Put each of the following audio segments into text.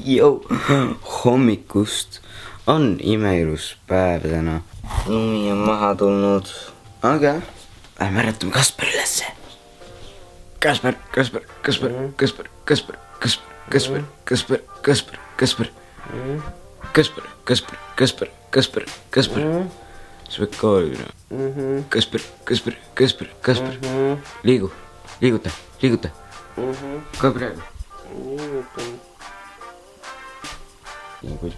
Jou, hommikust on imeilus päev täna. Lumi on maha tulnud. Aga lähme äratame Kaspar ülesse. Kaspar. Sa pead ka olema. Kaspar. Liiguta. Ka praegu.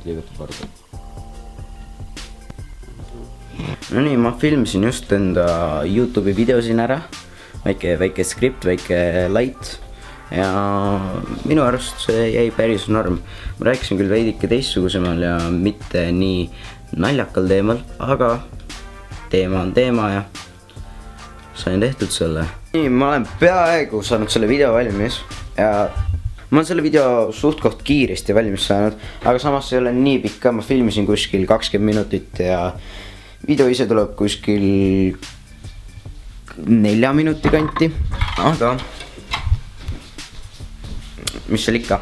Liiguta parda. No nii, ma filmisin just enda YouTube'i video siin ära. Väike skript, väike light. Ja minu arust see jäi päris norm. Ma rääkisin küll veidike teistsugusemal ja mitte nii naljakal teemal, aga teema on teema ja sain tehtud selle. Nii, ma olen peaaegu saanud selle video valmis ja ma olen selle video suht koht kiiresti valmis saanud, aga samas ei ole nii pikka, ma filmisin kuskil 20 minutit ja video ise tuleb kuskil 4 minuti kanti, aga mis seal ikka?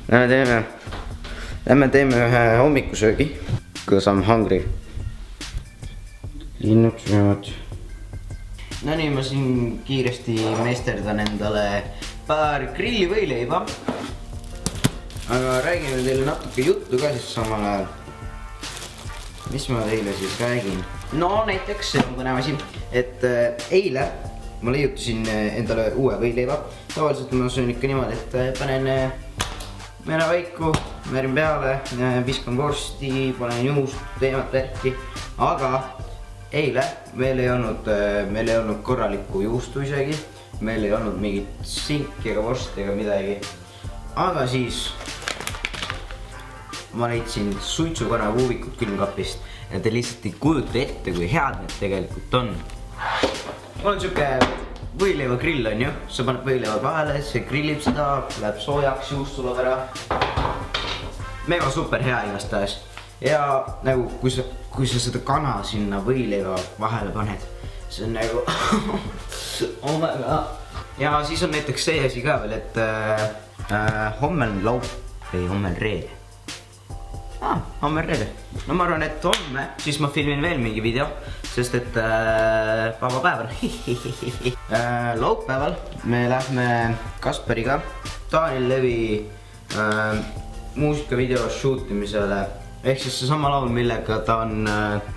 Lähme teeme ühe hommikusöögi, because I am hungry. Linnud söövad. No nii, ma siin kiiresti meisterdan endale paar grillivõileiba. Aga räägime teile natuke juttu ka siis samal ajal. Mis ma teile siis räägin? No näiteks see on põnev asi, et eile ma leiutasin endale uue võileiba. Tavaliselt ma söön ikka niimoodi, et panen meelevaiku, määrin peale, viskan vorsti, panen juust, teemat värki. Aga eile meil ei olnud korralikku juustu isegi. Meil ei olnud mingit sinki ega vorsti ega midagi. Aga siis ma leidsin suitsukana puuvikud külmkapist ja te lihtsalt ei kujuta ette, kui head need tegelikult on. Mul on siuke võileiva grill on ju, sa paned võileivad vahele, see grillib seda, läheb soojaks, juust tuleb ära. Mega super hea igastahes. Ja nagu kui sa seda kana sinna võileiva vahele paned, see on nagu oh my god. Ja siis on näiteks see asi ka veel, et homme on laup, ei homme on reede. Homme on reede. No ma arvan, et homme siis ma filmin veel mingi video, sest et vaba päev on. Laupäeval me lähme Kaspariga Daniel Levi muusikavideo shootimisele. Ehk siis see sama laul, millega ta on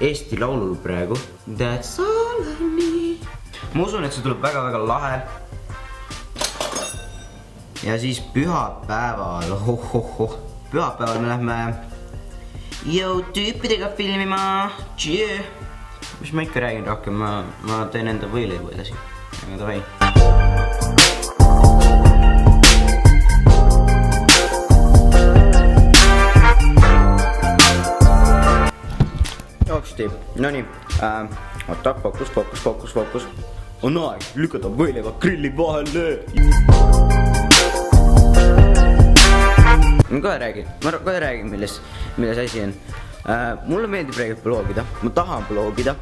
Eesti Laulul praegu. That's all I need. Ma usun, et see tuleb väga lahe. Ja siis pühapäeval, pühapäeval me lähme tüüpidega filmima. Mis ma ikka räägin rohkem, ma teen enda võileibu edasi. Aga davai. Joksti, no nii, oota, fookus. On aeg lükata võileiva grilli vahele. Ma kohe räägin, milles asi on. Mulle meeldib praegu bloogida, ma tahan bloogida,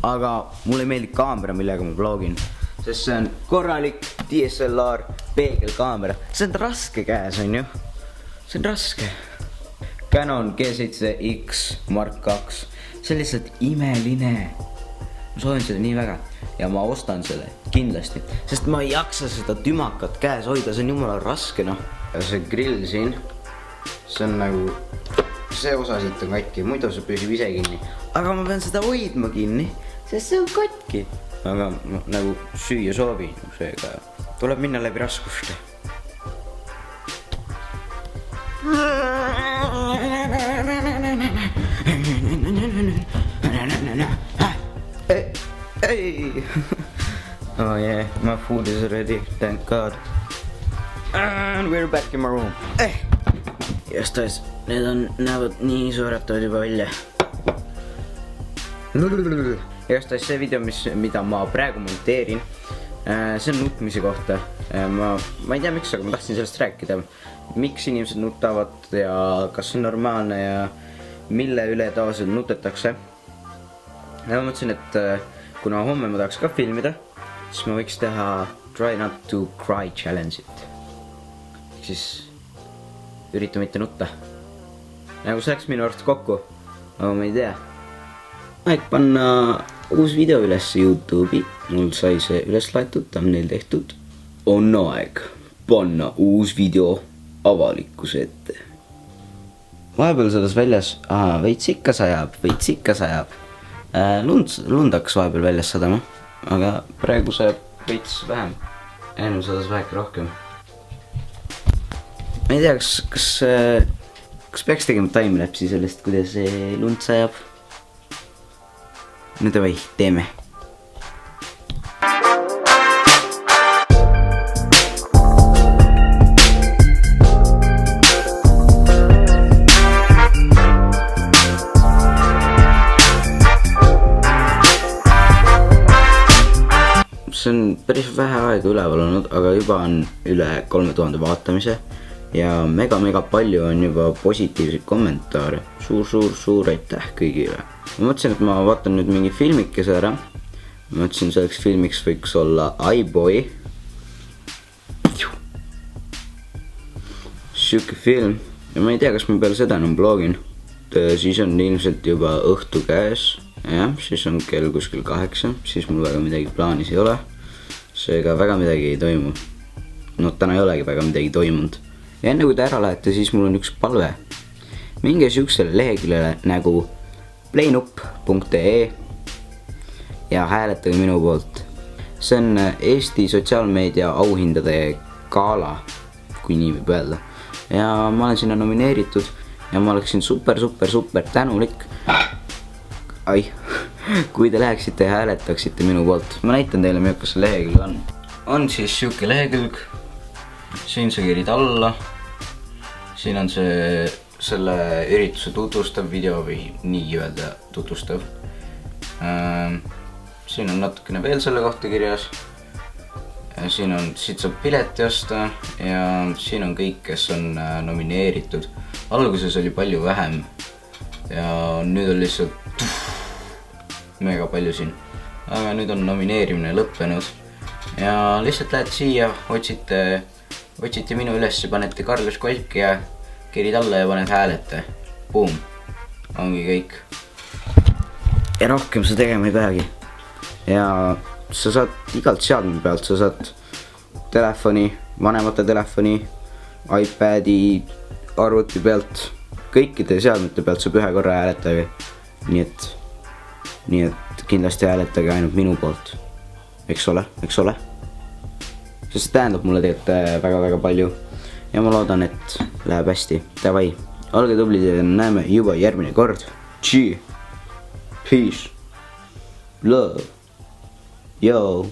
aga mulle ei meeldi kaamera, millega ma bloogin. Sest see on korralik DSLR peegelkaamera. See on raske käes, on ju? See on raske. Canon G7X Mark II. See on lihtsalt imeline. Ma soovin seda nii väga. Ja ma ostan selle kindlasti. Sest ma ei jaksa seda tümakat käes hoida, see on jumala raske, noh. Ja see grill siin, see on nagu, see osa siit on katki, muidu see püsib ise kinni. Aga ma pean seda hoidma kinni, sest see on katki. Aga nagu süüa soovin, seega tuleb minna läbi raskuste. Hey! Oh yeah, my food is ready, thank God. And we're back in my room. Jastais, need näevad nii suuretavad juba välja. Jastais see video, mida ma praegu monteerin, see on nutmise kohta. Ma ei tea miks, aga ma tahtsin sellest rääkida. Miks inimesed nutavad ja kas see on normaalne ja mille üle tavaliselt nutetakse. Ja ma mõtlesin, et kuna homme ma tahaks ka filmida, siis ma võiks teha Try Not To Cry Challenge'it. siis ürita mitte nutta. Nagu see läks minu arust kokku, aga ma ei tea. Aeg panna uus video üles YouTube'i, mul sai see üles laetud, thumbnail tehtud. On aeg panna uus video avalikkuse ette. Vahepeal selles väljas, veits ikka sajab. Lund hakkas vahepeal väljas sadama, aga praegu sajab veits vähem. Ennem sadas väheke rohkem. Ma ei tea, kas peaks tegema timelapsi sellest, kuidas lund sajab. No davai, teeme. See on päris vähe aega üleval olnud, aga juba on üle 3000 vaatamise ja mega palju on juba positiivseid kommentaare. Suur aitäh kõigile. Ma mõtlesin, et ma vaatan nüüd mingi filmikese ära. Ma mõtlesin, selleks filmiks võiks olla iBoy. Siuke film. Ja ma ei tea, kas ma peale seda enam blogin. Siis on ilmselt juba õhtu käes. Jah, siis on kell kuskil 8, siis mul väga midagi plaanis ei ole. Seega väga midagi ei toimu. No täna ei olegi väga midagi toimunud. Ja enne kui te ära lähete, siis mul on üks palve. Minge siuksele leheküljele nagu playnup.ee ja hääletage minu poolt. See on Eesti sotsiaalmeedia auhindade gala, kui nii võib öelda. Ja ma olen sinna nomineeritud ja ma oleksin super tänulik. Kui te läheksite ja hääletaksite minu poolt. Ma näitan teile, milline see lehekülg on. On siis siuke lehekülg. Siin sa kerid alla. Siin on see selle ürituse tutvustav video või nii öelda tutvustav. Siin on natukene veel selle kohta kirjas. Siit saab pileti osta ja siin on kõik, kes on nomineeritud. Alguses oli palju vähem ja nüüd on lihtsalt mega palju siin. Aga nüüd on nomineerimine lõppenud ja lihtsalt lähed siia, otsite minu üles, panete Carlos Kolk ja kerid alla ja paned häälete. Boom. Ongi kõik. Ja rohkem sa tegema ei peagi. Ja sa saad igalt seadme pealt, sa saad telefoni, vanemate telefoni, iPadi, arvuti pealt, kõikide seadmete pealt saab ühe korra hääletage. Nii et kindlasti hääletage ainult minu poolt. Eks ole? Sest tähendab mulle tegelikult väga palju. Ja ma loodan, et läheb hästi. Davai, olge tublid ja näeme juba järgmine kord. Peace. Love. Yo.